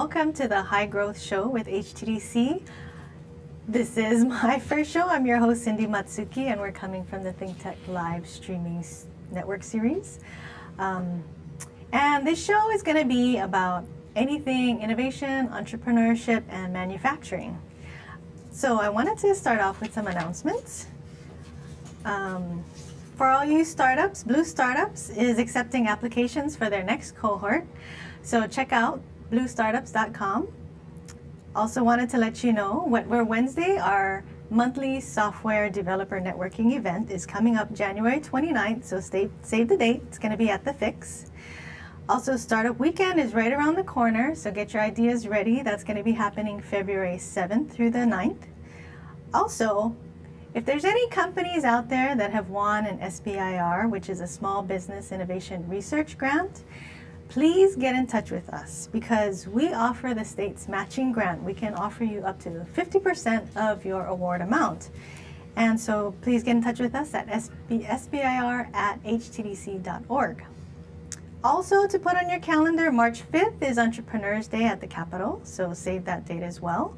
welcome to the High Growth Show with HTDC. This is my first show. I'm your host, Cindy Matsuki, and we're coming from the Think Tech live streaming network series. And this show is going to be about anything innovation, entrepreneurship, and manufacturing. So I wanted to start off with some announcements. For all you startups, Blue Startups is accepting applications for their next cohort. So check out bluestartups.com. Also wanted to let you know we're Wednesday, our monthly software developer networking event is coming up January 29th, so save the date. It's going to be at the Fix. Also, Startup Weekend is right around the corner, so get your ideas ready. That's going to be happening February 7th through the 9th. Also, if there's any companies out there that have won an SBIR, which is a Small Business Innovation Research Grant, please get in touch with us because we offer the state's matching grant. We can offer you up to 50% of your award amount. And so please get in touch with us at sbir@htdc.org. Also, to put on your calendar, March 5th is Entrepreneurs Day at the Capitol, so save that date as well.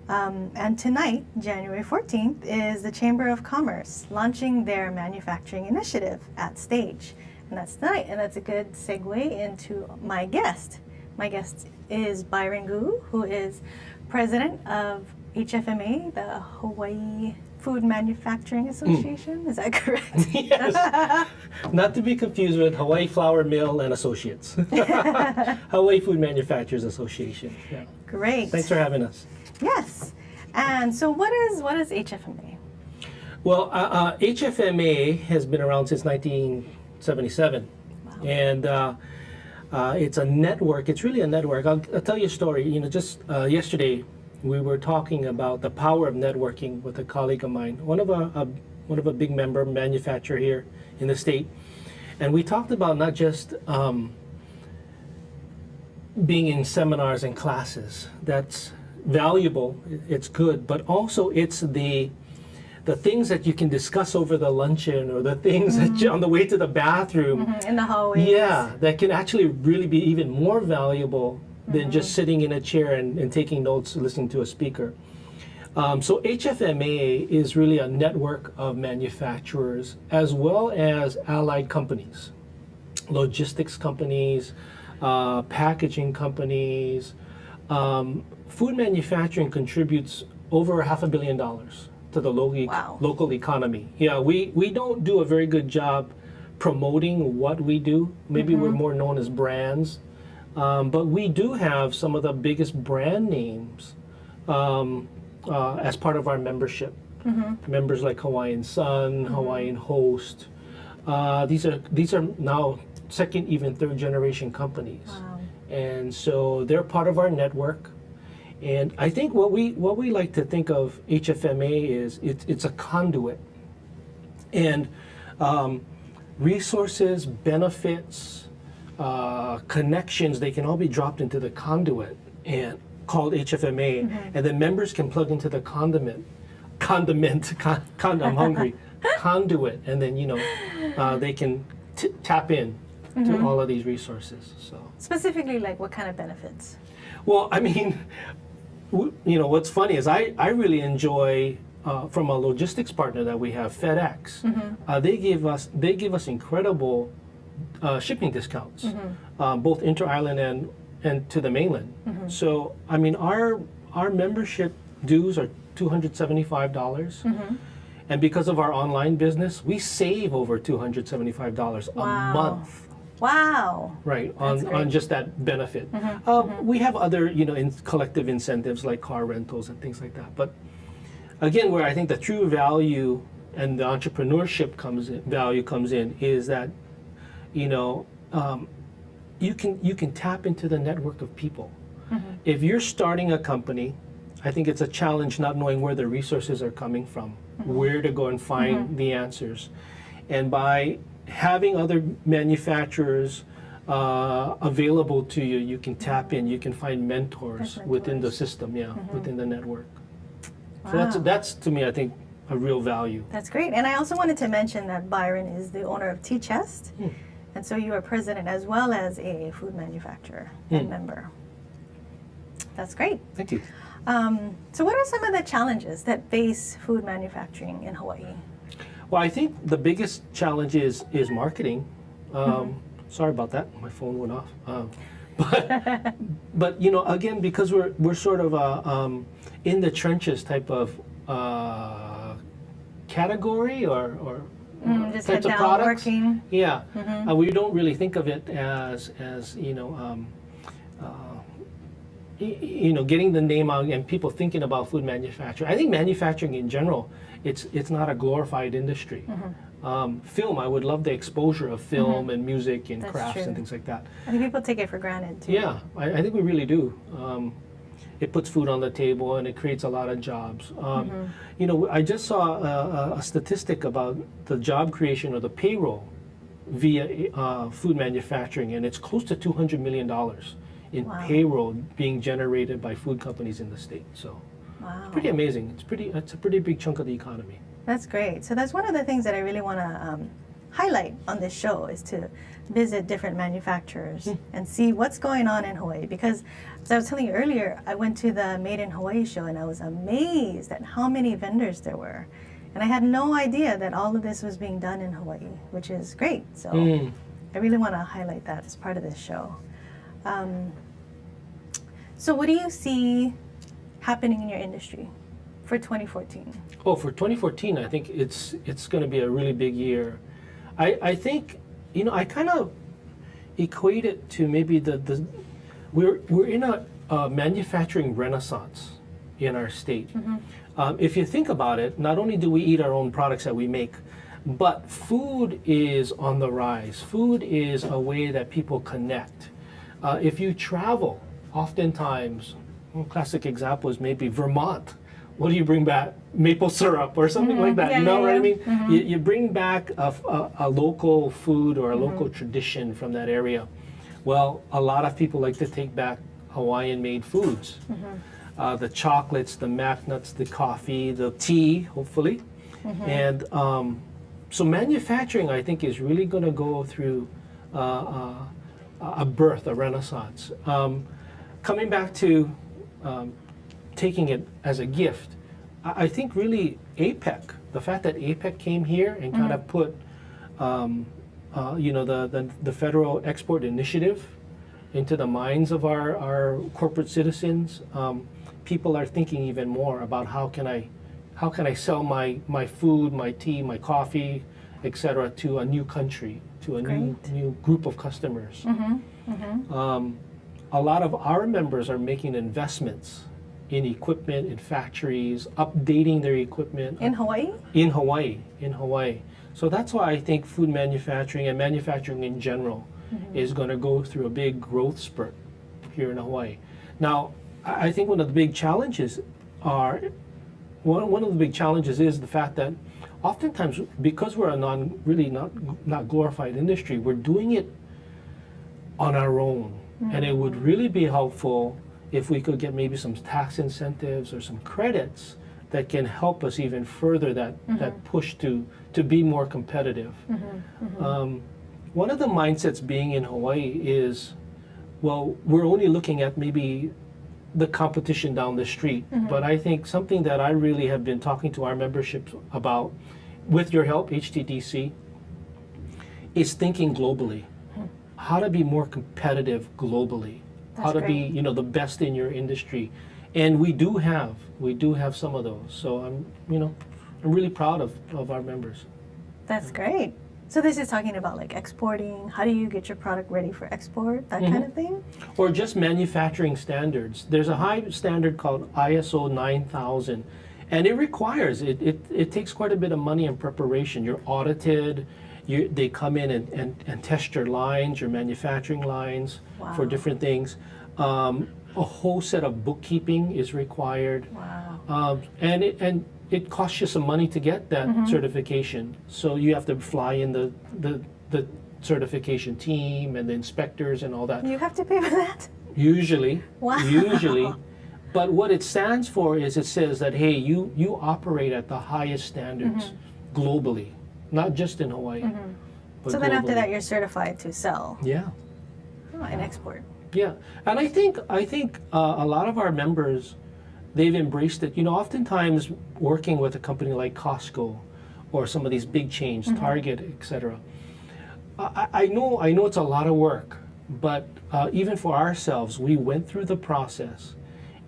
And tonight, January 14th, is the Chamber of Commerce launching their manufacturing initiative at Stage. And that's tonight, and that's a good segue into my guest. My guest is Byron Goo, who is president of HFMA, the Hawaii Food Manufacturing Association. Is that correct? Yes. Not to be confused with Hawaii Flour Mill and Associates. Hawaii Food Manufacturers Association. Yeah. Great. Thanks for having us. Yes. And so what is HFMA? Well, HFMA has been around since 1977. Wow. And it's a network. It's really a network. I'll tell you a story. You know, just yesterday we were talking about the power of networking with a colleague of mine, one of a big member manufacturer here in the state, and we talked about not just being in seminars and classes. That's valuable. It's good, but also it's the things that you can discuss over the luncheon or the things that you, on the way to the bathroom In the hallways. Yeah, that can actually really be even more valuable than just sitting in a chair and taking notes, listening to a speaker. So HFMA is really a network of manufacturers as well as allied companies, logistics companies, packaging companies. Food manufacturing contributes over $500 million to the local economy. Yeah, we don't do a very good job promoting what we do. Maybe we're more known as brands. But we do have some of the biggest brand names as part of our membership. Members like Hawaiian Sun, Hawaiian Host. These are now second, even third generation companies. Wow. And so they're part of our network. And I think what we like to think of HFMA is it's a conduit. And resources, benefits, connections, they can all be dropped into the conduit and called HFMA, and then members can plug into the I'm hungry, conduit, and then they can tap in to all of these resources. So Specifically, like what kind of benefits? well, I mean, what's funny is I really enjoy from a logistics partner that we have, FedEx. They give us incredible shipping discounts, both inter-island and to the mainland. So, I mean, our membership dues are $275, and because of our online business, we save over $275 a month. Wow. Right, on just that benefit. We have other, collective incentives like car rentals and things like that. But again, where I think the true value and the entrepreneurship value comes in is that you can tap into the network of people. If you're starting a company, I think it's a challenge not knowing where the resources are coming from, where to go and find the answers. And by having other manufacturers available to you, you can tap in, you can find mentors within the system, within the network. Wow. So that's to me, I think, a real value. That's great. And I also wanted to mention that Byron is the owner of T-Chest. And so you are president as well as a food manufacturer and member. That's great. Thank you. So what are some of the challenges that face food manufacturing in Hawaii? Well, I think the biggest challenge is marketing. Sorry about that. My phone went off. But you know, again, because we're sort of in the trenches type of category or just types head of down products. working. Yeah, we don't really think of it as you know, getting the name out and people thinking about food manufacturing. I think manufacturing in general, it's not a glorified industry. Film, I would love the exposure of film and music and That's crafts true. and things like that. I think people take it for granted too. Yeah, I think we really do. It puts food on the table and it creates a lot of jobs. You know, I just saw a statistic about the job creation or the payroll via food manufacturing, and it's close to $200 million in Wow. payroll being generated by food companies in the state. So Wow. pretty amazing. It's a pretty big chunk of the economy. That's great. So that's one of the things that I really want to highlight on this show is to visit different manufacturers and see what's going on in Hawaii. Because as I was telling you earlier, I went to the Made in Hawaii show and I was amazed at how many vendors there were. And I had no idea that all of this was being done in Hawaii, which is great. So I really want to highlight that as part of this show. So what do you see happening in your industry for 2014? Oh, for 2014, I think it's going to be a really big year. I think, you know, I kind of equate it to maybe we're in a manufacturing renaissance in our state. If you think about it, not only do we eat our own products that we make, but food is on the rise. Food is a way that people connect. If you travel, oftentimes, one classic example is maybe Vermont. What do you bring back? Maple syrup or something like that. Yeah, you know yeah, what yeah. I mean? You bring back a local food or a local tradition from that area. Well, a lot of people like to take back Hawaiian-made foods. The chocolates, the mac nuts, the coffee, the tea, hopefully. And so manufacturing, I think, is really going to go through a birth, a renaissance. Coming back to taking it as a gift, I think really APEC, the fact that APEC came here and kind of put, you know, the federal export initiative into the minds of our corporate citizens, people are thinking even more about how can I sell my food, my tea, my coffee, etc., to a new country, to a new group of customers. A lot of our members are making investments in equipment, in factories, updating their equipment. In Hawaii? In Hawaii. So that's why I think food manufacturing and manufacturing in general is going to go through a big growth spurt here in Hawaii. Now, I think one of the big challenges is the fact that oftentimes, because we're a not glorified industry, we're doing it on our own. And it would really be helpful if we could get maybe some tax incentives or some credits that can help us even further that push to be more competitive. One of the mindsets being in Hawaii is, well, we're only looking at maybe the competition down the street. But I think something that I really have been talking to our membership about, with your help, HTDC, is thinking globally. How to be more competitive globally. How to be, you know, the best in your industry. And we do have some of those. So I'm really proud of our members. That's great. So this is talking about like exporting. How do you get your product ready for export? That kind of thing? Or just manufacturing standards. There's a high standard called ISO 9000. And it requires, it takes quite a bit of money and preparation. You're audited. They come in and test your lines, your manufacturing lines for different things. A whole set of bookkeeping is required. Wow. And it costs you some money to get that certification. So you have to fly in the certification team and the inspectors and all that. You have to pay for that? Usually. Wow. Usually. But what it stands for is it says that, hey, you operate at the highest standards globally. Not just in Hawaii. But So then after globally. that, you're certified to sell Yeah. and export. Yeah, and I think a lot of our members, they've embraced it. You know, oftentimes working with a company like Costco or some of these big chains, Target, etc. I know it's a lot of work, but even for ourselves, we went through the process,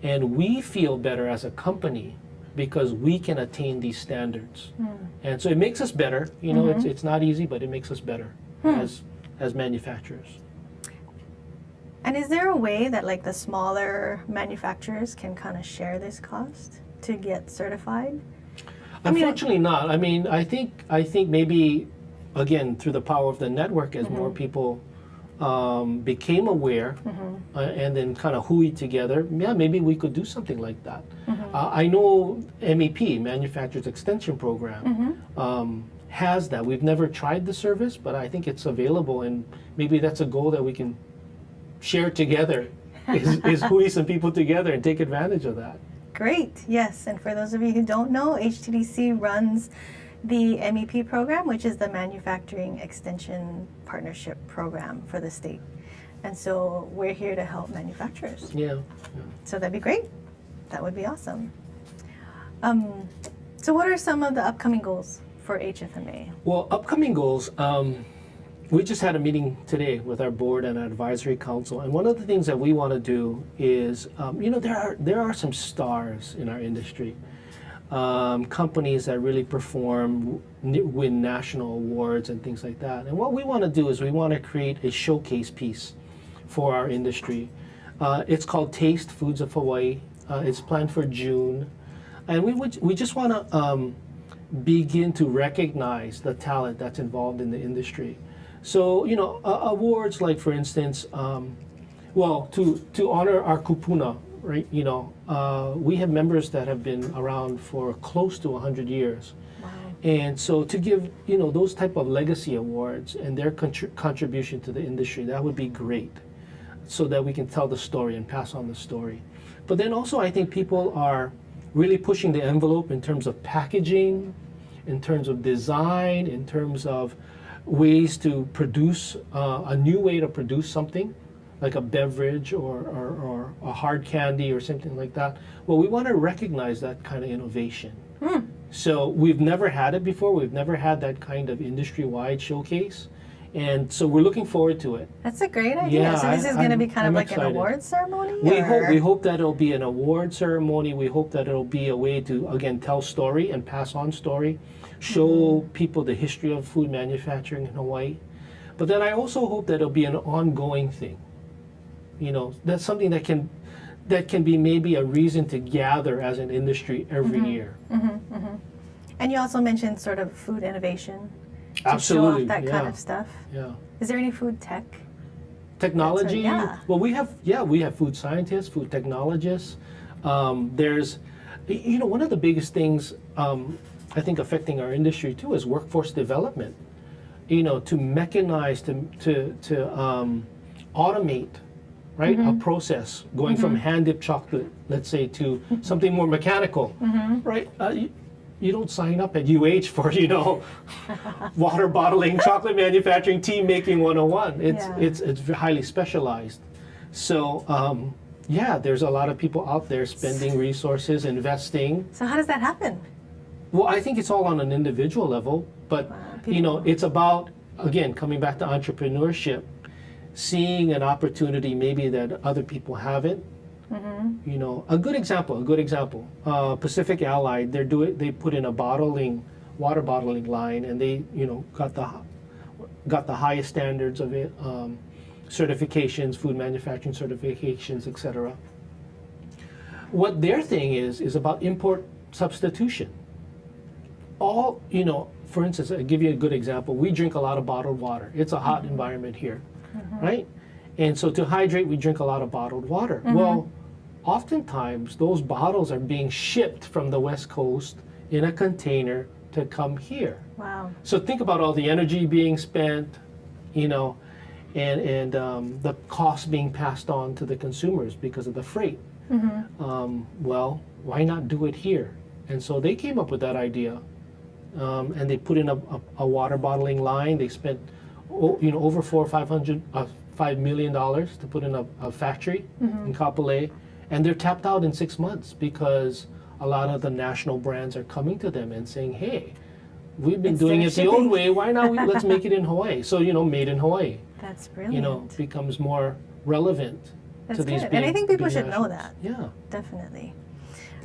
and we feel better as a company because we can attain these standards, and so it makes us better. You know, it's not easy, but it makes us better as manufacturers. And is there a way that like the smaller manufacturers can kind of share this cost to get certified? Unfortunately, not. I mean, I think maybe, again, through the power of the network, as more people became aware and then kind of hooey together, yeah, maybe we could do something like that. I know MEP, Manufacturers Extension Program, has that. We've never tried the service, but I think it's available, and maybe that's a goal that we can share together, is hooey some people together and take advantage of that. Great, yes. And for those of you who don't know, HTDC runs the MEP program, which is the Manufacturing Extension Partnership Program for the state. And so we're here to help manufacturers. Yeah. So that'd be great. That would be awesome. So what are some of the upcoming goals for HFMA? Well, upcoming goals, we just had a meeting today with our board and our advisory council, and one of the things that we want to do is, you know, there are some stars in our industry, companies that really perform, win national awards and things like that. And what we want to do is we want to create a showcase piece for our industry. It's called Taste Foods of Hawaii. It's planned for June, and we just want to begin to recognize the talent that's involved in the industry. So, you know, awards like, for instance, well, to honor our kupuna, right? You know, we have members that have been around for close to 100 years. Wow. And so to give, you know, those type of legacy awards and their contribution to the industry, that would be great, so that we can tell the story and pass on the story. But then also, I think people are really pushing the envelope in terms of packaging, in terms of design, in terms of ways to produce a new way to produce something, like a beverage or a hard candy or something like that. Well, we want to recognize that kind of innovation. So we've never had it before. We've never had that kind of industry-wide showcase. And so we're looking forward to it. That's a great idea. Yeah, So this is going to be kind of like excited. an award ceremony? We hope that it'll be an award ceremony. We hope that it'll be a way to, again, tell story and pass on story, show people the history of food manufacturing in Hawaii. But then I also hope that it'll be an ongoing thing. You know, that's something that can be maybe a reason to gather as an industry every year. And you also mentioned sort of food innovation. Absolutely, To show off that kind of stuff. Yeah. Is there any food tech? Technology. Yeah. Well, we have food scientists, food technologists. There's, you know, one of the biggest things I think affecting our industry too is workforce development. You know, to mechanize, to automate, right, a process going from hand-dipped chocolate, let's say, to something more mechanical, right? You don't sign up at UH for, you know, water bottling, chocolate manufacturing, tea making 101. It's highly specialized. So yeah, there's a lot of people out there spending resources, investing. So how does that happen? Well, I think it's all on an individual level, but you know, it's about, again, coming back to entrepreneurship, seeing an opportunity maybe that other people haven't. You know, a good example, Pacific Allied, they put in a water bottling line, and they, you know, got the highest standards of it, certifications, food manufacturing certifications, etc. What their thing is about import substitution. All, you know, for instance, I'll give you a good example. We drink a lot of bottled water. It's a hot environment here, right? And so to hydrate, we drink a lot of bottled water. Well, oftentimes those bottles are being shipped from the West Coast in a container to come here. Wow. So think about all the energy being spent, you know, and the cost being passed on to the consumers because of the freight. Well, why not do it here? And so they came up with that idea, and they put in a water bottling line. They spent, you know, over $500 $5 million to put in a factory in Kapolei, and they're tapped out in 6 months because a lot of the national brands are coming to them and saying, hey, we've been doing it the old way, why not let's make it in Hawaii? So, made in Hawaii, That's brilliant. becomes more relevant to these big, and I think people big should know nationals. that. Yeah. Definitely.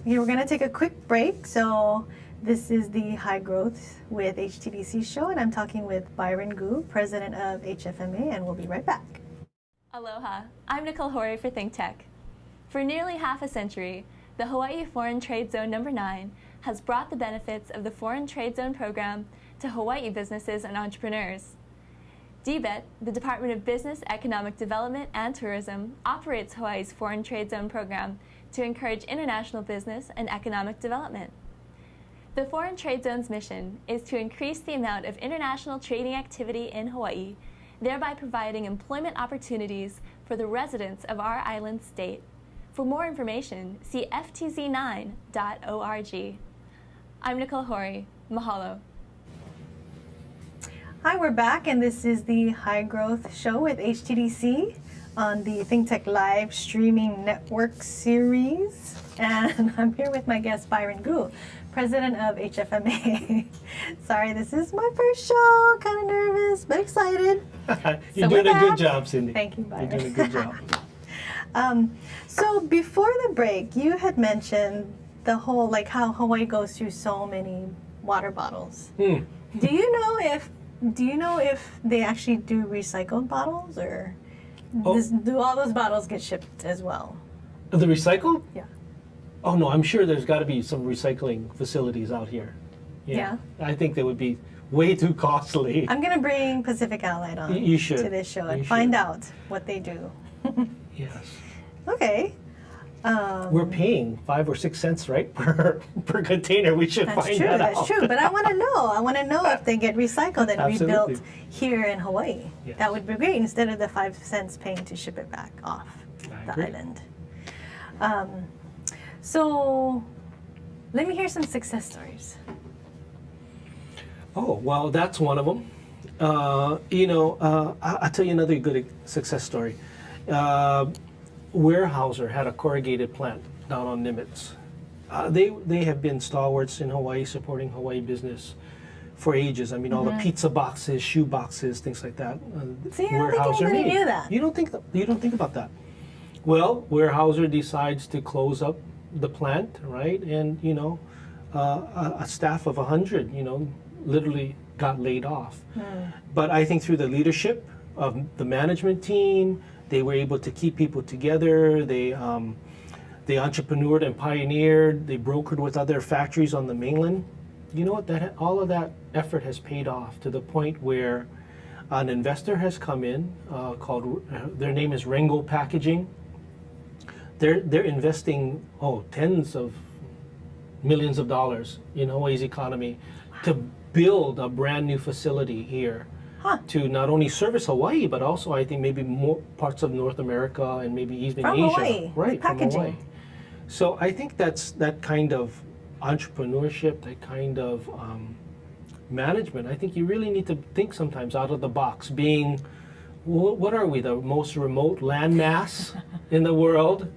Okay, we're going to take a quick break. So this is the High Growth with HTDC show, and I'm talking with Byron Goo, president of HFMA, and we'll be right back. Aloha, I'm Nicole Hori for ThinkTech. For nearly half a century, the Hawaii Foreign Trade Zone No. 9 has brought the benefits of the Foreign Trade Zone program to Hawaii businesses and entrepreneurs. DBET, the Department of Business, Economic Development, and Tourism, operates Hawaii's Foreign Trade Zone program to encourage international business and economic development. The Foreign Trade Zone's mission is to increase the amount of international trading activity in Hawaii, thereby providing employment opportunities for the residents of our island state. For more information, see ftz9.org. I'm Nicole Hori. Mahalo. Hi, we're back, and this is the High Growth Show with HTDC on the ThinkTech Live streaming network series. And I'm here with my guest, Byron Goo, president of HFMA. Sorry, this is my first show. Kind of nervous, but excited. You're doing a good job, Cindy. Thank you, Byron. You're doing a good job. So before the break, you had mentioned the whole, like how Hawaii goes through so many water bottles. Do you know if they actually do recycled bottles, or do all those bottles get shipped as well? The recycled? Yeah. Oh no, I'm sure there's got to be some recycling facilities out here. Yeah. I think they would be way too costly. I'm gonna bring Pacific Allied on You should. to this show and You find should. out what they do. Yes. Okay. We're paying 5 or 6 cents, right, per container. We should find that out. That's true. But I want to know. I want to know if they get recycled and Absolutely. rebuilt here in Hawaii. Yes. That would be great instead of the 5 cents paying to ship it back off I the agree. island. So let me hear some success stories. Oh, well, that's one of them. I'll tell you another good success story. Weyerhaeuser had a corrugated plant down on Nimitz. They have been stalwarts in Hawaii, supporting Hawaii business for ages. I mean, all the pizza boxes, shoe boxes, things like that. See, I don't think anybody knew that. You don't think about that. Well, Weyerhaeuser decides to close up the plant, right? And a staff of 100, literally got laid off. But I think through the leadership of the management team, they were able to keep people together. They entrepreneured and pioneered. They brokered with other factories on the mainland. You know what? All of that effort has paid off to the point where an investor has come in their name is Rengo Packaging. They're investing tens of millions of dollars in Hawaii's economy to build a brand new facility here to not only service Hawaii, but also I think maybe more parts of North America and maybe even From Asia. Hawaii, Right, from packaging. Hawaii. So I think that's that kind of entrepreneurship, that kind of management. I think you really need to think sometimes out of the box. Being, what are we, the most remote landmass in the world?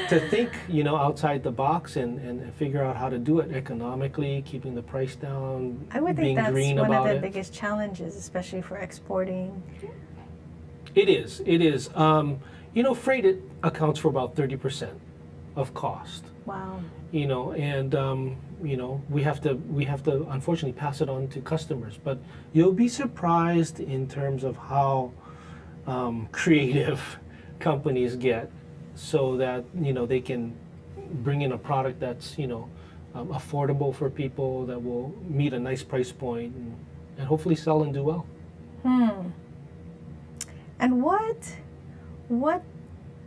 To think, outside the box and figure out how to do it economically, keeping the price down, I would being think that's green one of about the it. biggest challenges, especially for exporting. It is. Freight accounts for about 30% of cost. Wow. And we have to unfortunately pass it on to customers. But you'll be surprised in terms of how creative companies get, so that they can bring in a product that's affordable for people, that will meet a nice price point, and hopefully sell and do well. And what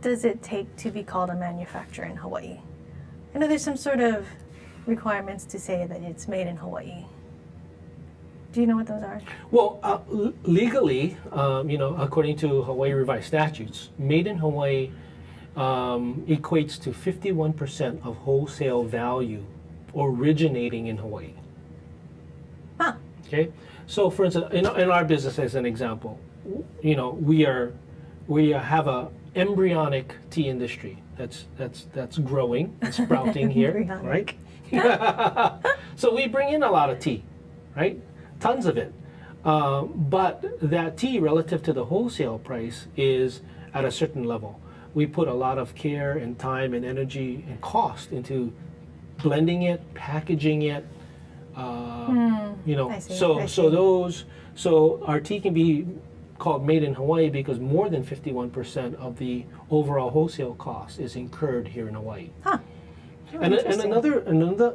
does it take to be called a manufacturer in Hawaii? I know there's some sort of requirements to say that it's made in Hawaii. Do you know what those are? Well, legally, according to Hawaii revised statutes, made in Hawaii equates to 51% of wholesale value originating in Hawaii. Huh. Okay, so for instance, in our business, as an example, you know, we have a embryonic tea industry that's growing and sprouting here, right? So we bring in a lot of tea, right? Tons of it. But that tea relative to the wholesale price is at a certain level. We put a lot of care and time and energy and cost into blending it, packaging it, you know. I see, So our tea can be called made in Hawaii because more than 51% of the overall wholesale cost is incurred here in Hawaii. Huh. Oh, And interesting.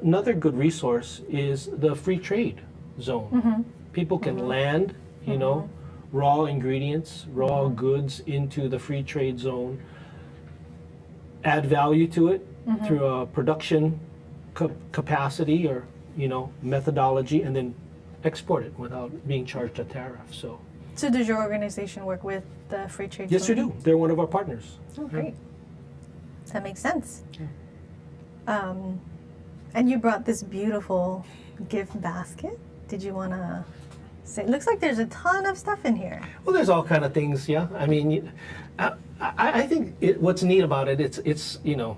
another good resource is the free trade zone. People can land, you know, raw ingredients, raw goods into the free trade zone, add value to it through a production capacity or, you know, methodology, and then export it without being charged a tariff. So does your organization work with the free trade Yes, we zone? do. They're one of our partners. Oh, great. That makes sense. And you brought this beautiful gift basket. Did you want to say? It looks like there's a ton of stuff in here. Well, there's all kind of things, yeah. I mean, I think what's neat about it, it's you know,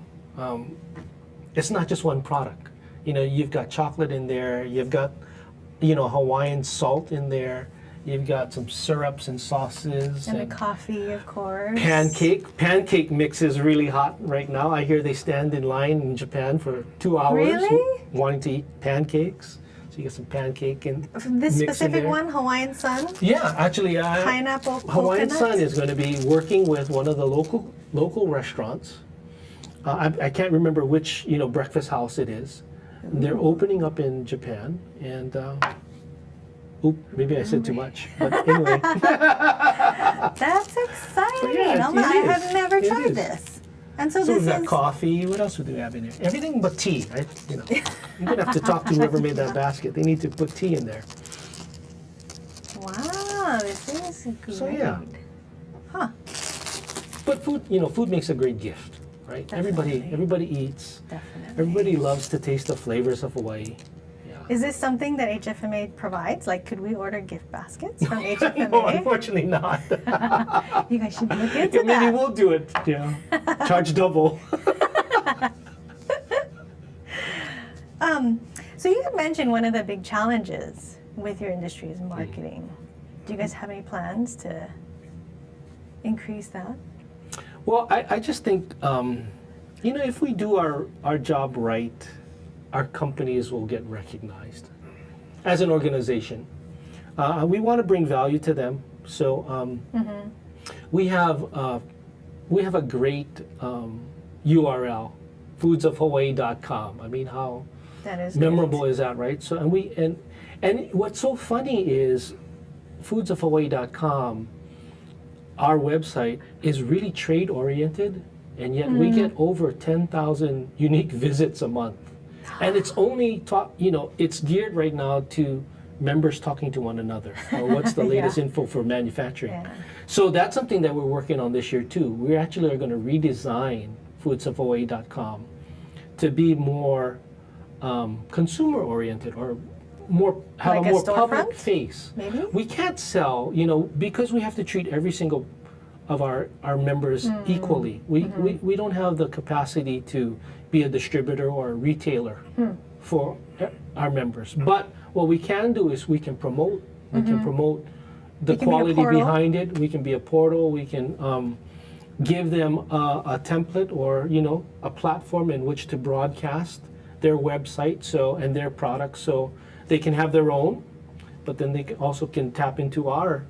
it's not just one product. You know, you've got chocolate in there, you've got, you know, Hawaiian salt in there, you've got some syrups and sauces. And a coffee, of course. Pancake mix is really hot right now. I hear they stand in line in Japan for 2 hours Really? wanting to eat pancakes. So you get some pancake and This mix in specific there. one, Hawaiian Sun, Yeah, actually, pineapple, Hawaiian coconut. Sun is going to be working with one of the local restaurants. I can't remember which, you know, breakfast house it is. They're opening up in Japan, and maybe I said too much, but anyway. That's exciting. yeah, Oh my, I it have is. never It tried is. this. And so, So this we've got is coffee. What else do we have in there? Everything but tea. You know, I'm gonna have to talk to whoever made that basket. They need to put tea in there. wow. This is great. So, yeah. Huh. But food makes a great gift, right? Definitely. Everybody eats. Definitely. Everybody loves to taste the flavors of Hawaii. Yeah. Is this something that HFMA provides? Like, could we order gift baskets from HFMA? No, unfortunately not. You guys should look into Yeah, maybe that. we'll do it. Yeah, charge double. So you had mentioned one of the big challenges with your industry is marketing. Do you guys have any plans to increase that? Well, I just think, you know, if we do our job right, our companies will get recognized as an organization. We want to bring value to them, so we have a great URL, foodsofhawaii.com. I mean, how That is memorable great. is that, right? So and what's so funny is foodsofhawaii.com, our website is really trade oriented, and yet we get over 10,000 unique visits a month. And it's only it's geared right now to members talking to one another, or what's the latest Yeah. info for manufacturing. Yeah. So that's something that we're working on this year too. We actually are going to redesign foodsofhawaii.com to be more consumer oriented, or more have Like a a more storefront? public face. Maybe? We can't sell, because we have to treat every single of our members equally. We don't have the capacity to be a distributor or a retailer for our members. But what we can do is we can promote. We can promote the You can be a quality portal. behind it. We can be a portal. We can give them a template, or a platform in which to broadcast their website and their products, so they can have their own, but then they also can tap into our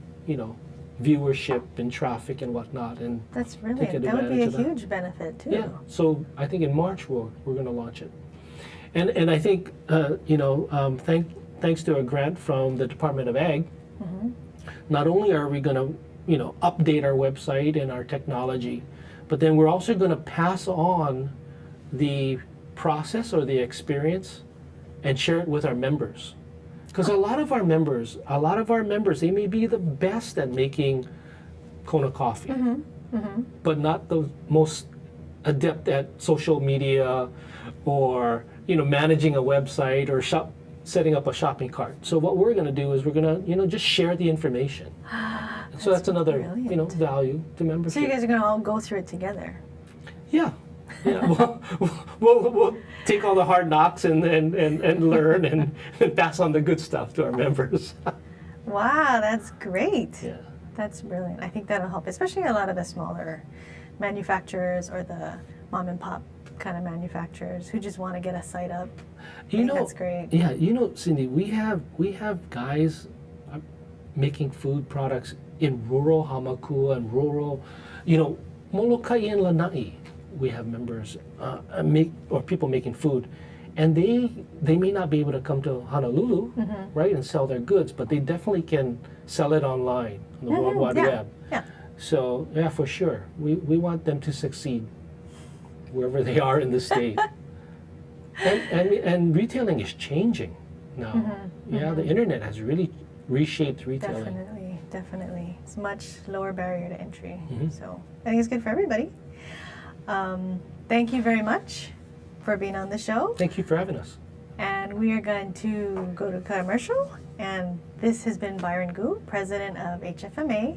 viewership and traffic and whatnot, and That's take brilliant. That would be a advantage of that. huge benefit too. yeah. So I think in March we're going to launch it, and I think thanks to a grant from the Department of Ag, not only are we going to update our website and our technology, but then we're also going to pass on the process or the experience and share it with our members. Because a lot of our members, they may be the best at making Kona coffee, but not the most adept at social media, or managing a website, or setting up a shopping cart. So what we're going to do is we're going to just share the information. So that's another, brilliant. value to membership. So you guys are going to all go through it together. Yeah. We'll take all the hard knocks and learn and pass on the good stuff to our members. Wow, that's great. Yeah. That's brilliant. I think that'll help, especially a lot of the smaller manufacturers or the mom and pop kind of manufacturers who just want to get a site up. I think that's great. Yeah, Cindy, we have guys making food products in rural Hamakua and rural, Molokai and Lanai. We have members or people making food, and they may not be able to come to Honolulu, right, and sell their goods, but they definitely can sell it online on the World Wide Web. Yeah. So yeah, for sure, we want them to succeed wherever they are in the state. and retailing is changing now. The internet has really reshaped retailing. Definitely. It's much lower barrier to entry. So I think it's good for everybody. Thank you very much for being on the show. Thank you for having us. And we are going to go to commercial. And this has been Byron Goo, president of HFMA,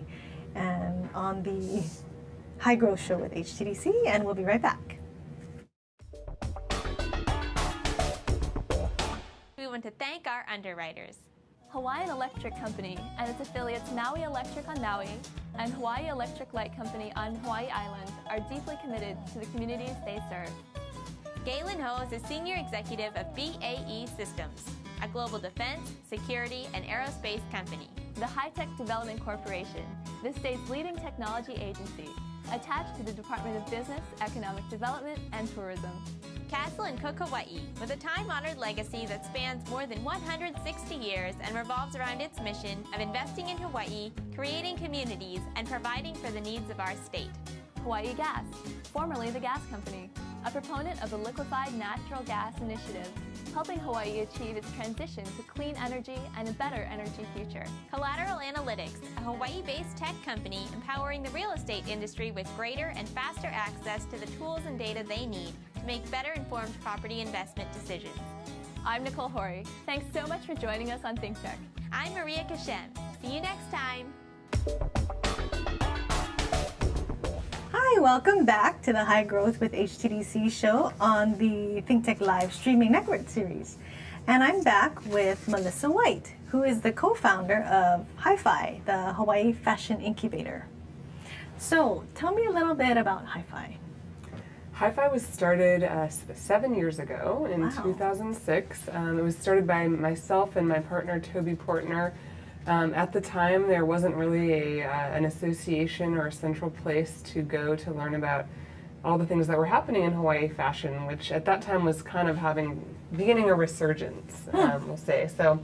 and on the High Growth Show with HTDC. And we'll be right back. We want to thank our underwriters. Hawaiian Electric Company and its affiliates Maui Electric on Maui and Hawaii Electric Light Company on Hawaii Island are deeply committed to the communities they serve. Galen Ho is a senior executive of BAE Systems, a global defense, security, and aerospace company. The High Tech Development Corporation, the state's leading technology agency, attached to the Department of Business, Economic Development, and Tourism. Castle and Cook Hawaii, with a time-honored legacy that spans more than 160 years and revolves around its mission of investing in Hawaii, creating communities, and providing for the needs of our state. Hawaii Gas, formerly the Gas Company, a proponent of the Liquefied Natural Gas Initiative, helping Hawaii achieve its transition to clean energy and a better energy future. Collateral Analytics, a Hawaii-based tech company empowering the real estate industry with greater and faster access to the tools and data they need to make better informed property investment decisions. I'm Nicole Hori. Thanks so much for joining us on Think Tech. I'm Maria Kashem. See you next time. Hi, welcome back to the High Growth with HTDC show on the Think Tech Live streaming network series. And I'm back with Melissa White, who is the co-founder of Hi-Fi, the Hawaii Fashion Incubator. So tell me a little bit about Hi-Fi. Hi-Fi was started 7 years ago in 2006. It was started by myself and my partner, Toby Portner. At the time, there wasn't really an association or a central place to go to learn about all the things that were happening in Hawaii fashion, which at that time was kind of beginning a resurgence, we'll say. So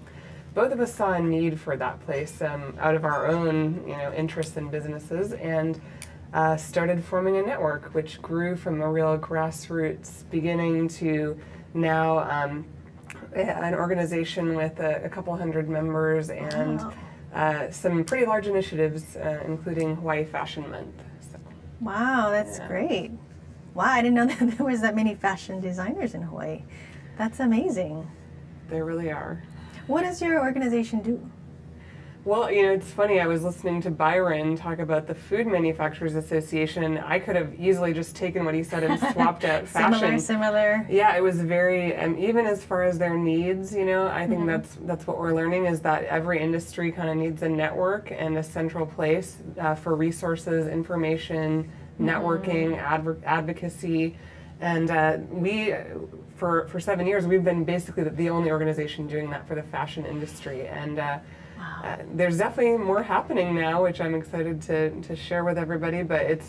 both of us saw a need for that place out of our own interests and businesses, and started forming a network, which grew from a real grassroots beginning to now an organization with a couple hundred members and some pretty large initiatives, including Hawaii Fashion Month. So, Wow, that's great. Wow, I didn't know that there was that many fashion designers in Hawaii. That's amazing. there really are. What does your organization do? Well, it's funny, I was listening to Byron talk about the Food Manufacturers Association. I could have easily just taken what he said and swapped out fashion. Similar. Yeah, it was very, even as far as their needs, I think that's what we're learning, is that every industry kind of needs a network and a central place for resources, information, networking, advocacy. And we, for 7 years, we've been basically the only organization doing that for the fashion industry. And there's definitely more happening now, which I'm excited to share with everybody, but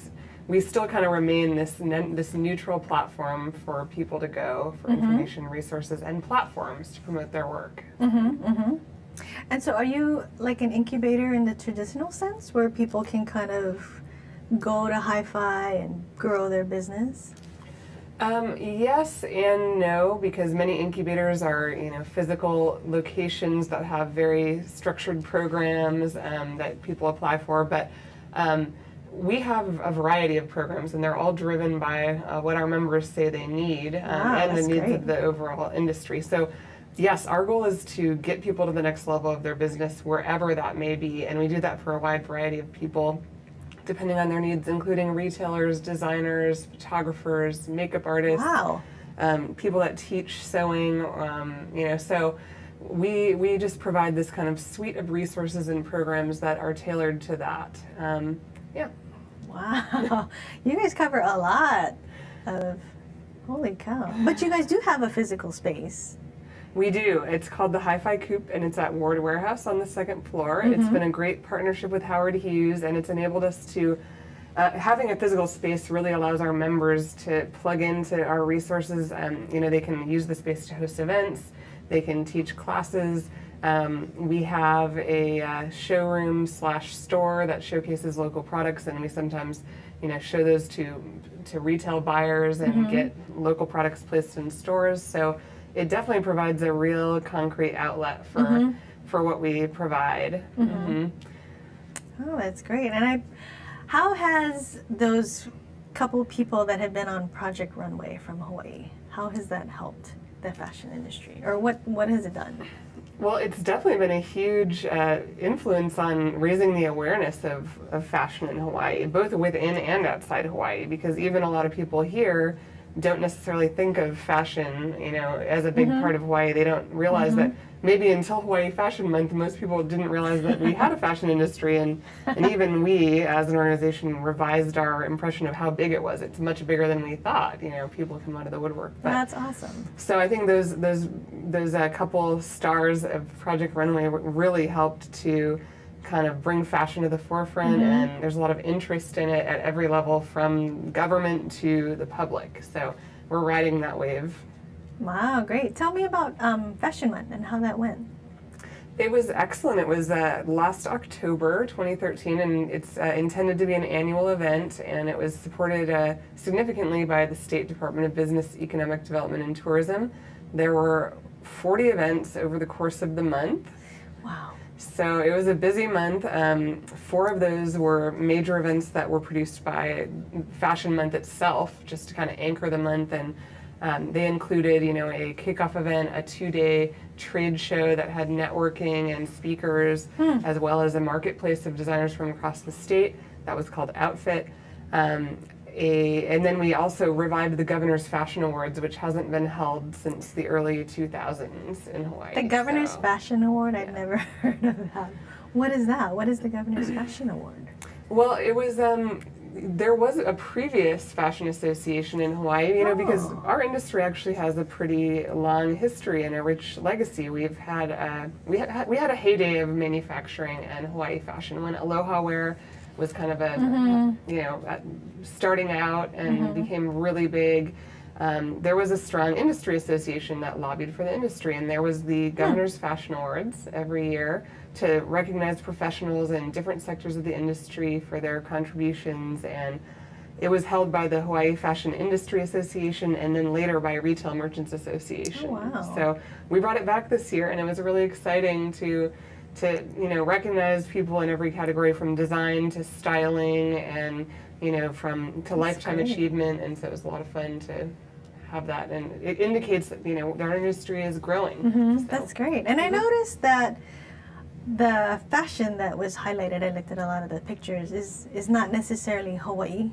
we still kind of remain this neutral platform for people to go for information, resources, and platforms to promote their work. And so are you like an incubator in the traditional sense, where people can kind of go to Hi-Fi and grow their business? Yes and no, because many incubators are, physical locations that have very structured programs that people apply for. But we have a variety of programs, and they're all driven by what our members say they need and the needs of the overall industry. So Yes, our goal is to get people to the next level of their business wherever that may be, and we do that for a wide variety of people, depending on their needs, including retailers, designers, photographers, makeup artists, Wow. People that teach sewing, so we just provide this kind of suite of resources and programs that are tailored to that. Yeah. Wow. You guys cover a lot of, holy cow. But you guys do have a physical space. We do. It's called the Hi-Fi Coop, and it's at Ward Warehouse on the second floor. It's been a great partnership with Howard Hughes, and it's enabled us to, having a physical space really allows our members to plug into our resources. They can use the space to host events, they can teach classes. We have a showroom/store that showcases local products, and we sometimes, show those to retail buyers and get local products placed in stores. So it definitely provides a real concrete outlet for what we provide. Oh, that's great. And how has those couple people that have been on Project Runway from Hawaii, how has that helped the fashion industry? Or what has it done? Well, it's definitely been a huge influence on raising the awareness of fashion in Hawaii, both within and outside Hawaii, because even a lot of people here don't necessarily think of fashion, as a big part of Hawaii. They don't realize that maybe until Hawaii Fashion Month, most people didn't realize that we had a fashion industry, and even we, as an organization, revised our impression of how big it was. It's much bigger than we thought. People come out of the woodwork. But, That's awesome. So I think those couple stars of Project Runway really helped to kind of bring fashion to the forefront, and there's a lot of interest in it at every level, from government to the public. So we're riding that wave. Wow, great. Tell me about Fashion Month and how that went. It was excellent. It was last October 2013, and it's intended to be an annual event, and it was supported significantly by the State Department of Business, Economic Development, and Tourism. There were 40 events over the course of the month. Wow. So it was a busy month. 4 of those were major events that were produced by Fashion Month itself, just to kind of anchor the month. And they included, a kickoff event, a 2-day trade show that had networking and speakers, as well as a marketplace of designers from across the state that was called Outfit. And then we also revived the Governor's Fashion Awards, which hasn't been held since the early 2000s in Hawaii. The Governor's Fashion Award? I've never heard of that. What is that? What is the Governor's Fashion Award? Well, it was, there was a previous fashion association in Hawaii, because our industry actually has a pretty long history and a rich legacy. We've had, we had a heyday of manufacturing and Hawaii fashion when Aloha Wear was kind of starting out and became really big. There was a strong industry association that lobbied for the industry, and there was the Governor's Fashion Awards every year to recognize professionals in different sectors of the industry for their contributions, and it was held by the Hawaii Fashion Industry Association and then later by Retail Merchants Association. Oh, wow. So we brought it back this year, and it was really exciting to recognize people in every category, from design to styling and to lifetime achievement, and so it was a lot of fun to have that, and it indicates that our industry is growing. So. That's great. And I noticed that the fashion that was highlighted, I looked at a lot of the pictures, is not necessarily Hawaii.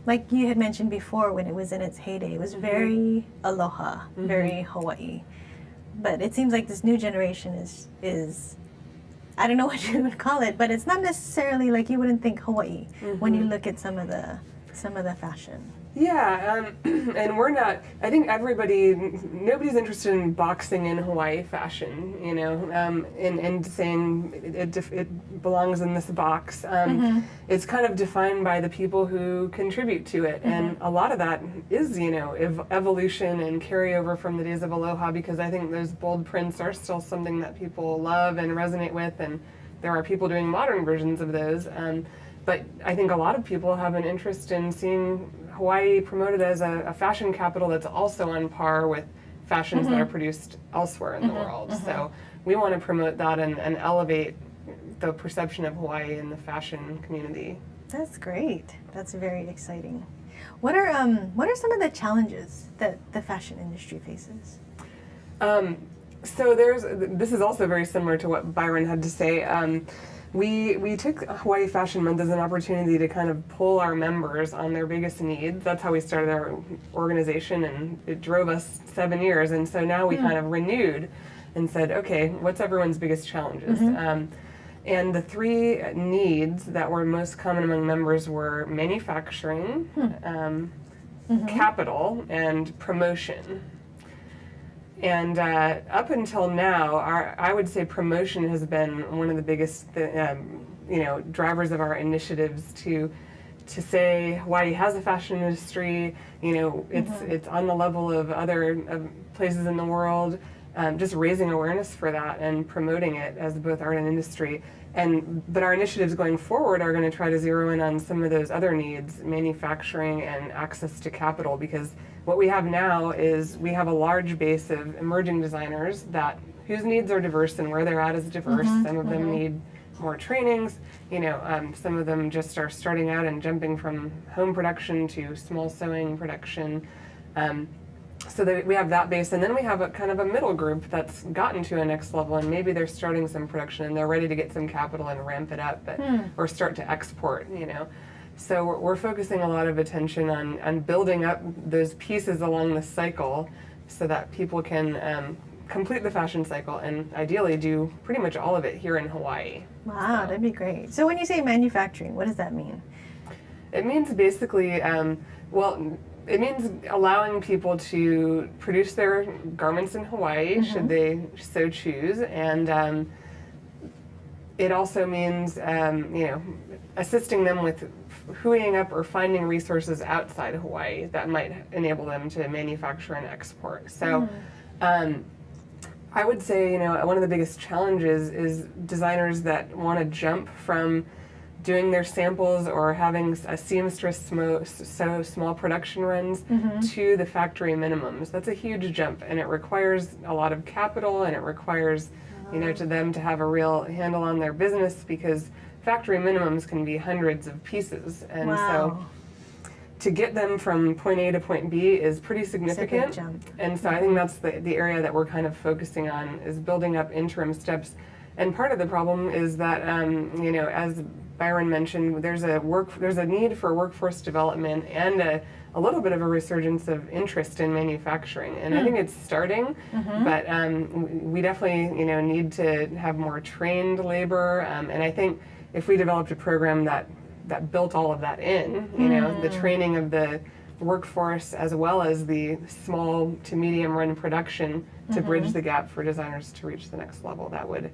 Like you had mentioned before, when it was in its heyday, it was very aloha, very Hawaii. But it seems like this new generation is I don't know what you would call it, but it's not necessarily like you wouldn't think Hawaii when you look at some of the fashion. Yeah, and we're not, I think nobody's interested in boxing in Hawaii fashion, and saying it belongs in this box. It's kind of defined by the people who contribute to it, and a lot of that is, evolution and carryover from the days of Aloha, because I think those bold prints are still something that people love and resonate with, and there are people doing modern versions of those. But I think a lot of people have an interest in seeing Hawaii promoted as a fashion capital that's also on par with fashions that are produced elsewhere in the world. So we want to promote that and elevate the perception of Hawaii in the fashion community. That's great. That's very exciting. What are some of the challenges that the fashion industry faces? So this is also very similar to what Byron had to say. We took Hawaii Fashion Month as an opportunity to kind of pull our members on their biggest needs. That's how we started our organization, and it drove us 7 years. And so now we kind of renewed and said, okay, what's everyone's biggest challenges? And the 3 needs that were most common among members were manufacturing, capital, and promotion. And up until now, I would say promotion has been one of the biggest, drivers of our initiatives to say Hawaii has a fashion industry. It's on the level of other places in the world. Just raising awareness for that and promoting it as both art and industry. But our initiatives going forward are going to try to zero in on some of those other needs, manufacturing and access to capital, because what we have now is we have a large base of emerging designers whose needs are diverse and where they're at is diverse. Some of them need more trainings. Some of them just are starting out and jumping from home production to small sewing production. So that we have that base, and then we have a kind of a middle group that's gotten to a next level, and maybe they're starting some production and they're ready to get some capital and ramp it up, or start to export. So we're focusing a lot of attention on building up those pieces along the cycle, so that people can complete the fashion cycle and ideally do pretty much all of it here in Hawaii. Wow, that'd be great. So when you say manufacturing, what does that mean? It means basically, it means allowing people to produce their garments in Hawaii, should they so choose, and it also means assisting them with hooing up or finding resources outside Hawaii that might enable them to manufacture and export. So I would say one of the biggest challenges is designers that want to jump from doing their samples or having a seamstress sew small production runs to the factory minimums. That's a huge jump, and it requires a lot of capital, and it requires to them to have a real handle on their business, because factory minimums can be hundreds of pieces, and so to get them from point A to point B is pretty significant. It's a big jump. And so I think that's the area that we're kind of focusing on, is building up interim steps. And part of the problem is that as Byron mentioned, there's a need for workforce development and a little bit of a resurgence of interest in manufacturing, and I think it's starting. But we definitely need to have more trained labor, and I think if we developed a program that built all of that in, the training of the workforce as well as the small to medium run production to bridge the gap for designers to reach the next level, that would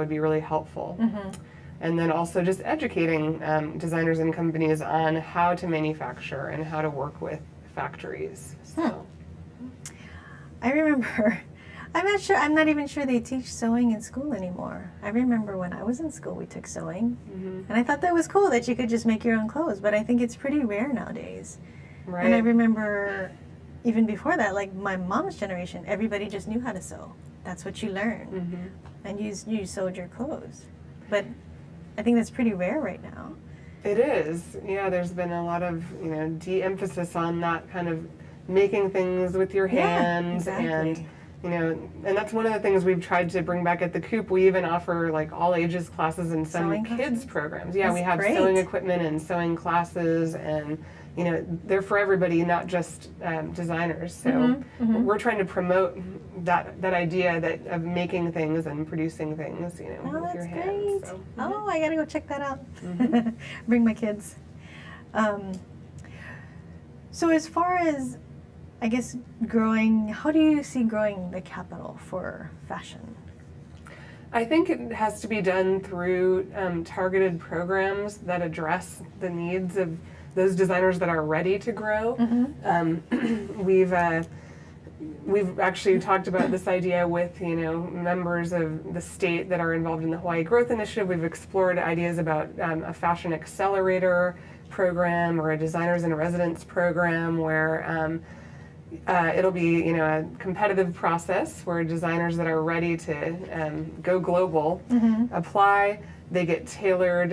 be really helpful. And then also just educating designers and companies on how to manufacture and how to work with factories. So. I remember, I'm not even sure they teach sewing in school anymore. I remember when I was in school we took sewing, and I thought that was cool that you could just make your own clothes, but I think it's pretty rare nowadays. Right. And I remember even before that, like my mom's generation, everybody just knew how to sew. That's what you learned, and you sewed your clothes. But I think that's pretty rare right now. It is. Yeah, there's been a lot of, de-emphasis on that kind of making things with your hands. Yeah, exactly. And that's one of the things we've tried to bring back at the COOP. We even offer like all ages classes and some Sewing kids classes? programs. Yeah, That's we have great. sewing equipment and sewing classes, and they're for everybody, not just designers. So we're trying to promote that idea of making things and producing things, with your hands. Great. So. Oh, I gotta go check that out. Bring my kids. So as far as, I guess, growing, how do you see growing the capital for fashion? I think it has to be done through targeted programs that address the needs of those designers that are ready to grow. We've actually talked about this idea with members of the state that are involved in the Hawaii Growth Initiative. We've explored ideas about a fashion accelerator program or a designers in residence program where it'll be a competitive process where designers that are ready to go global apply. They get tailored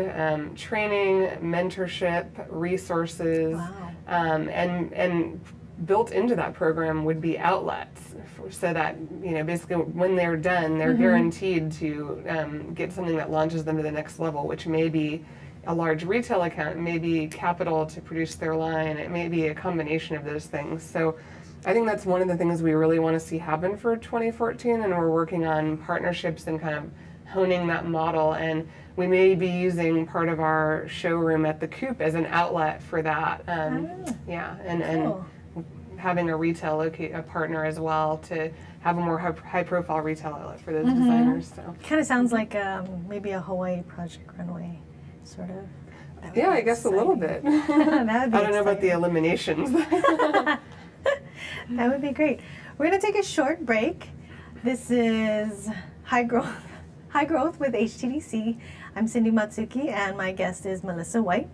training, mentorship, resources, and built into that program would be outlets, so that basically when they're done, they're guaranteed to get something that launches them to the next level, which may be a large retail account, it may be capital to produce their line, it may be a combination of those things. So I think that's one of the things we really want to see happen for 2014, and we're working on partnerships and kind of honing that model, and we may be using part of our showroom at the COOP as an outlet for that. Yeah, and having a retail a partner as well to have a more high-profile retail outlet for those designers. So Kind of sounds like maybe a Hawaii Project Runway, sort of. Yeah, I guess a little bit. That would be I don't know about the eliminations. That would be great. We're going to take a short break. This is High Growth with HTDC. I'm Cindy Matsuki, and my guest is Melissa White,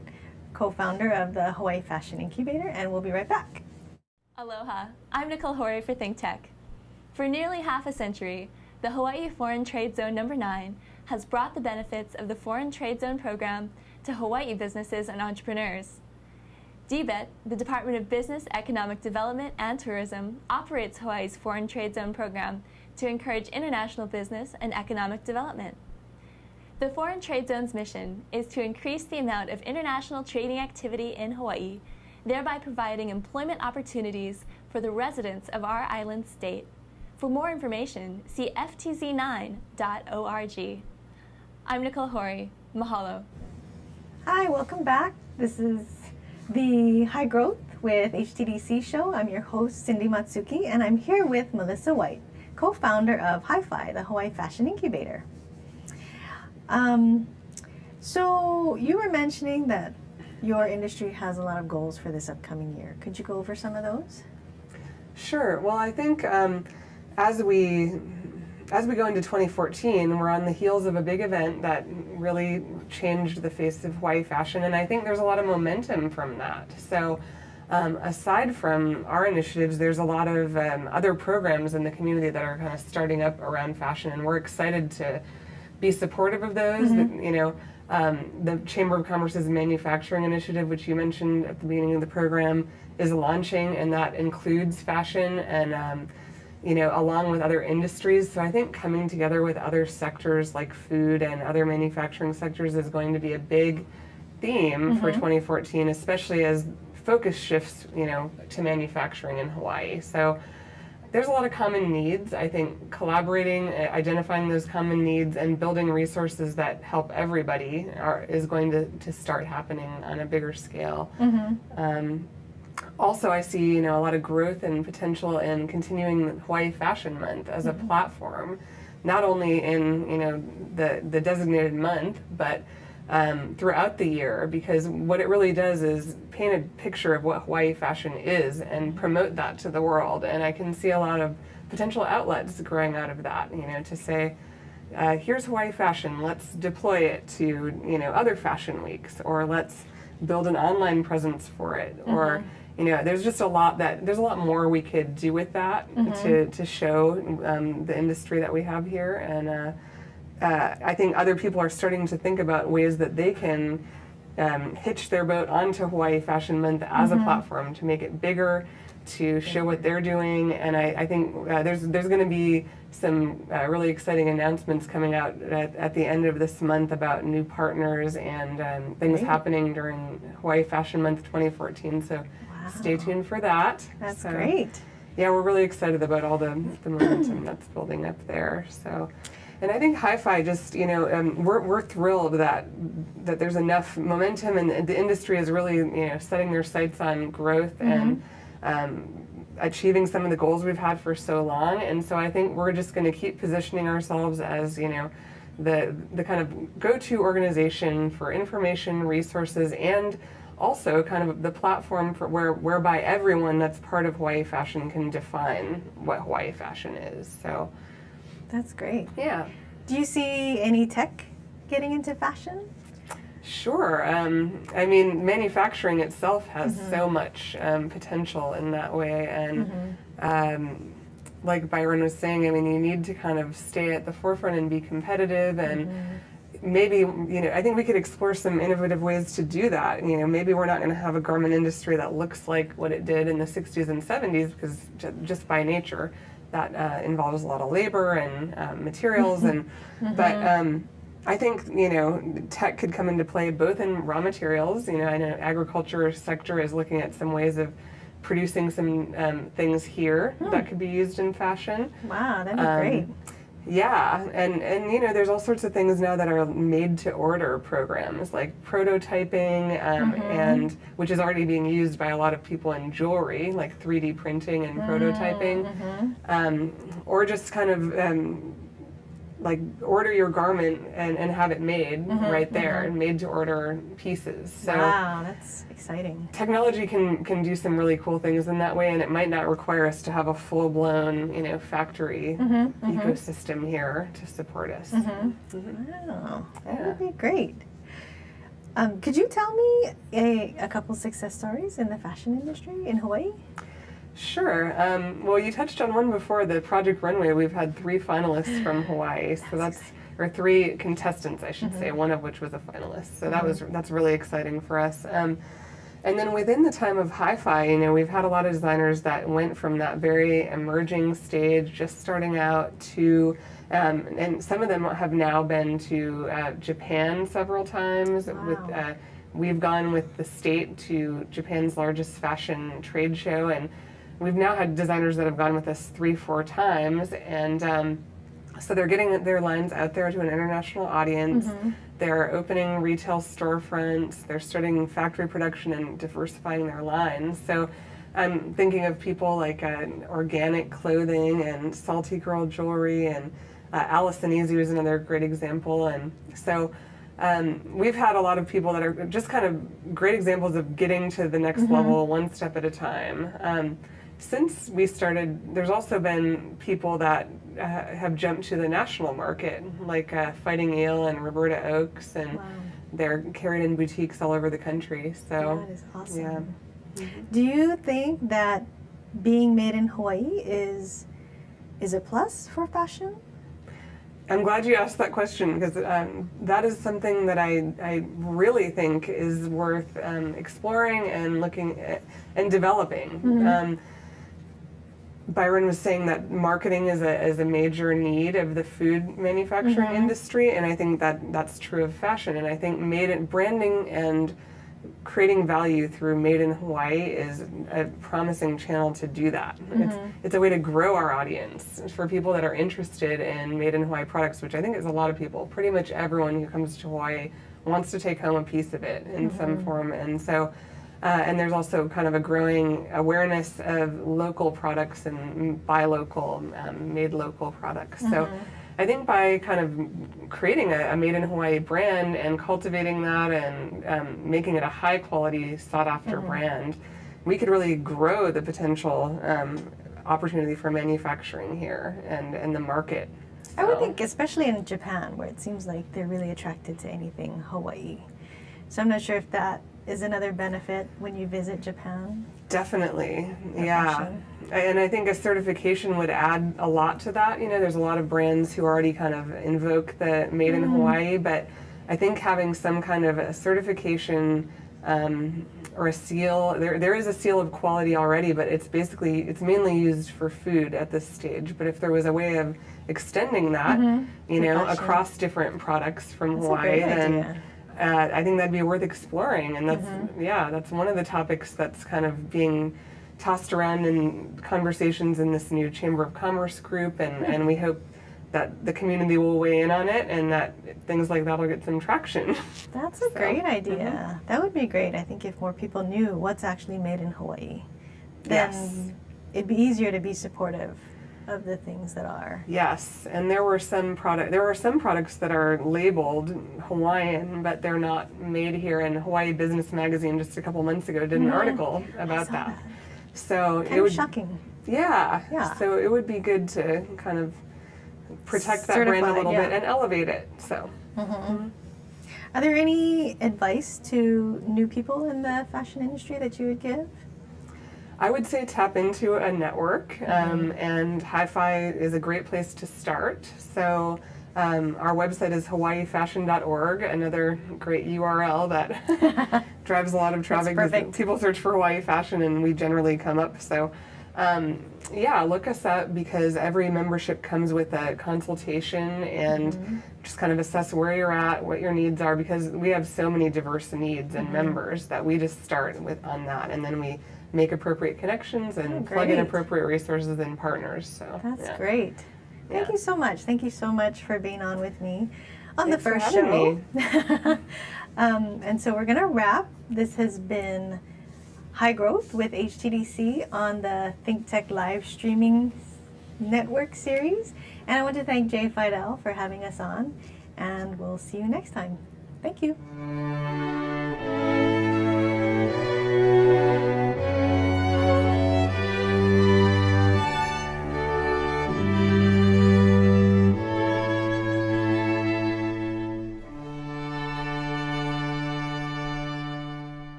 co-founder of the Hawaii Fashion Incubator, and we'll be right back. Aloha, I'm Nicole Hori for ThinkTech. For nearly half a century, the Hawaii Foreign Trade Zone No. 9 has brought the benefits of the Foreign Trade Zone program to Hawaii businesses and entrepreneurs. DBET, the Department of Business, Economic Development, and Tourism, operates Hawaii's Foreign Trade Zone program to encourage international business and economic development. The Foreign Trade Zone's mission is to increase the amount of international trading activity in Hawaii, thereby providing employment opportunities for the residents of our island state. For more information, see ftz9.org. I'm Nicole Hori. Mahalo. Hi, welcome back. This is the High Growth with HTDC show. I'm your host, Cindy Matsuki, and I'm here with Melissa White, co-founder of Hi-Fi, the Hawaii Fashion Incubator. So you were mentioning that your industry has a lot of goals for this upcoming year. Could you go over some of those? Sure. Well, I think as we go into 2014, we're on the heels of a big event that really changed the face of Hawaii fashion, and I think there's a lot of momentum from that. So aside from our initiatives, there's a lot of other programs in the community that are kind of starting up around fashion, and we're excited to be supportive of those. The Chamber of Commerce's Manufacturing Initiative, which you mentioned at the beginning of the program, is launching, and that includes fashion and along with other industries. So I think coming together with other sectors like food and other manufacturing sectors is going to be a big theme for 2014, especially as focus shifts, to manufacturing in Hawaii. So there's a lot of common needs. I think collaborating, identifying those common needs, and building resources that help everybody is going to start happening on a bigger scale. Also, I see a lot of growth and potential in continuing Hawaii Fashion Month as a platform, not only in the designated month, but throughout the year, because what it really does is paint a picture of what Hawaii fashion is and promote that to the world. And I can see a lot of potential outlets growing out of that, to say, here's Hawaii fashion, let's deploy it to other fashion weeks, or let's build an online presence for it, or there's just a lot more we could do with that to show the industry that we have here. And I think other people are starting to think about ways that they can hitch their boat onto Hawaii Fashion Month as a platform to make it bigger, to show what they're doing. And I think there's going to be some really exciting announcements coming out at the end of this month about new partners and things happening during Hawaii Fashion Month 2014. So stay tuned for that. That's great. Yeah, we're really excited about all the momentum that's building up there. So. And I think Hi-Fi just, we're thrilled that there's enough momentum, and the industry is really, setting their sights on growth and achieving some of the goals we've had for so long. And so I think we're just going to keep positioning ourselves as, the kind of go-to organization for information, resources, and also kind of the platform for whereby everyone that's part of Hawaii fashion can define what Hawaii fashion is. So. That's great. Yeah. Do you see any tech getting into fashion? Sure. I mean, manufacturing itself has so much potential in that way. And like Byron was saying, I mean, you need to kind of stay at the forefront and be competitive. And, maybe, I think we could explore some innovative ways to do that. Maybe we're not going to have a garment industry that looks like what it did in the 60s and 70s, because just by nature that involves a lot of labor and materials. And but I think tech could come into play both in raw materials. I know agriculture sector is looking at some ways of producing some things here that could be used in fashion. Wow, that'd be great. Yeah, and there's all sorts of things now that are made to order programs, like prototyping, and which is already being used by a lot of people in jewelry, like 3D printing and prototyping, or just kind of like order your garment and have it made right there, and made to order pieces. So wow, that's exciting. Technology can do some really cool things in that way, and it might not require us to have a full-blown factory ecosystem here to support us. Wow, that would be great. Could you tell me a couple success stories in the fashion industry in Hawaii? Sure. Well, you touched on one before, the Project Runway. We've had 3 finalists from Hawaii, so or 3 contestants, I should say, one of which was a finalist. So that's really exciting for us. And then within the time of hi-fi, we've had a lot of designers that went from that very emerging stage, just starting out, to and some of them have now been to Japan several times. Wow. We've gone with the state to Japan's largest fashion trade show, and we've now had designers that have gone with us 3-4 times, and so they're getting their lines out there to an international audience. They're opening retail storefronts. They're starting factory production and diversifying their lines. So I'm thinking of people like organic clothing and Salty Girl jewelry, and Allison Easy was another great example. And so we've had a lot of people that are just kind of great examples of getting to the next level one step at a time. Since we started, there's also been people that have jumped to the national market, like Fighting Eel and Roberta Oaks, and they're carried in boutiques all over the country. So that is awesome. Yeah. Do you think that being made in Hawaii is a plus for fashion? I'm glad you asked that question, because that is something that I really think is worth exploring and looking at and developing. Byron was saying that marketing is a major need of the food manufacturing industry, and I think that's true of fashion. And I think branding and creating value through Made in Hawaii is a promising channel to do that. It's a way to grow our audience for people that are interested in Made in Hawaii products, which I think is a lot of people. Pretty much everyone who comes to Hawaii wants to take home a piece of it in some form, and so. And there's also kind of a growing awareness of local products and buy local, made local products. So I think by kind of creating a Made in Hawaii brand and cultivating that and making it a high quality, sought after brand, we could really grow the potential opportunity for manufacturing here and the market. So. I would think, especially in Japan, where it seems like they're really attracted to anything Hawaii. So I'm not sure if that is another benefit when you visit Japan. Definitely, yeah. And I think a certification would add a lot to that. There's a lot of brands who already kind of invoke the Made in Hawaii, but I think having some kind of a certification or a seal, there is a seal of quality already, but it's mainly used for food at this stage. But if there was a way of extending that, across different products from Hawaii, then I think that'd be worth exploring. And that's one of the topics that's kind of being tossed around in conversations in this new Chamber of Commerce group, and we hope that the community will weigh in on it and that things like that will get some traction. That's a great idea. That would be great. I think if more people knew what's actually made in Hawaii, then it'd be easier to be supportive of the things that are. Yes, and there are some products that are labeled Hawaiian, but they're not made here. And Hawaii Business Magazine just a couple months ago did an article about that. So it would shocking. Yeah. So it would be good to kind of protect that brand a little bit and elevate it. So. Are there any advice to new people in the fashion industry that you would give? I would say tap into a network, and Hi-Fi is a great place to start. So Our website is hawaiifashion.org, another great URL that drives a lot of traffic. perfect. People search for Hawaii fashion and we generally come up. So yeah, look us up because every membership comes with a consultation and just kind of assess where you're at, what your needs are, because we have so many diverse needs and members that we just start with on that, and then we make appropriate connections and plug in great. appropriate resources and partners. So That's yeah. great. Thank Yeah. you so much. Thank you so much for being on with me on Thanks the for first having show. And so we're going to wrap. This has been High Growth with HTDC on the Think Tech live streaming network series. And I want to thank Jay Fidel for having us on. And we'll see you next time. Thank you.